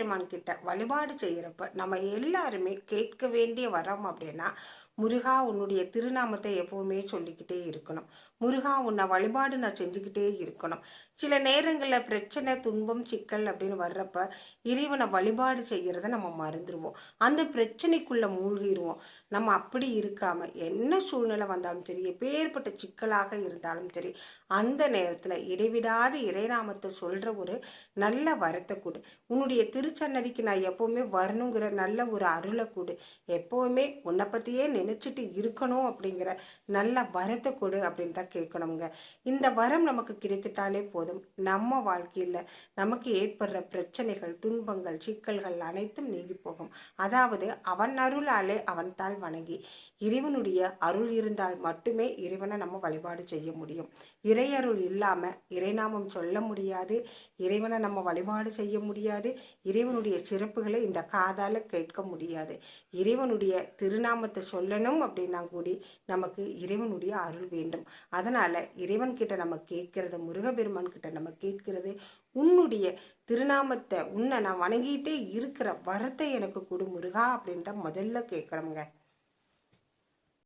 முருகப்பெருமான் கிட்ட வழிபாடு செய்கிறப்ப நம்ம எல்லாருமே கேட்க வேண்டிய வரம் அப்படின்னா, முருகா உன்னுடைய திருநாமத்தை எப்பவுமே சொல்லிக்கிட்டே இருக்கணும். முருகா உன்னை வழிபாடு நான் செஞ்சுக்கிட்டே இருக்கணும். சில நேரங்களில் பிரச்சனை, துன்பம், சிக்கல் அப்படின்னு வர்றப்ப இறைவனை வழிபாடு செய்கிறத நம்ம மறந்துடுவோம். அந்த பிரச்சனைக்குள்ளே மூழ்கிடுவோம். நம்ம அப்படி இருக்காம என்ன சூழ்நிலை வந்தாலும் சரி, எப்பேற்பட்ட சிக்கலாக இருந்தாலும் சரி, அந்த நேரத்தில் இடைவிடாத இறைநாமத்தை சொல்கிற ஒரு நல்ல வரத்தை கொடு. உன்னுடைய திருச்சன்னதிக்கு நான் எப்போவுமே வரணுங்கிற நல்ல ஒரு அருளை கொடு. எப்போவுமே உன்னை பற்றியே நினச்சிட்டு இருக்கணும் அப்படிங்கிற நல்ல வரத்தை கொடு அப்படின்னு தான் கேட்கணுங்க. இந்த வரம் நமக்கு கிடைத்துட்டாலே போதும். நம்ம வாழ்க்கையில் நமக்கு ஏற்படுற பிரச்சனைகள், துன்பங்கள், சிக்கல்கள் அனைத்தும் நீங்கி போகும். அதாவது அவன் அருளாலே அவன் தாள் வணங்கி, இறைவனுடைய அருள் இருந்தால் மட்டுமே இறைவனை நம்ம வழிபாடு செய்ய முடியும். இறையருள் இல்லாமல் இறைநாமம் சொல்ல முடியாது. இறைவனை நம்ம வழிபாடு செய்ய முடியாது. இறைவனுடைய சிறப்புகளை இந்த காதால் கேட்க முடியாது. இறைவனுடைய திருநாமத்தை சொல்லணும் அப்படின்னா கூடி நமக்கு இறைவனுடைய அருள் வேண்டும். அதனால் இறைவன்கிட்ட நம்ம கேட்கறது, முருகப்பெருமான் கிட்ட நம்ம கேட்கிறது, உன்னுடைய திருநாமத்தை, உன்னை நான் வணங்கிட்டே இருக்கிற வரத்தை எனக்கு கொடு முருகா அப்படின்னு தான் முதல்ல கேட்கணுங்க.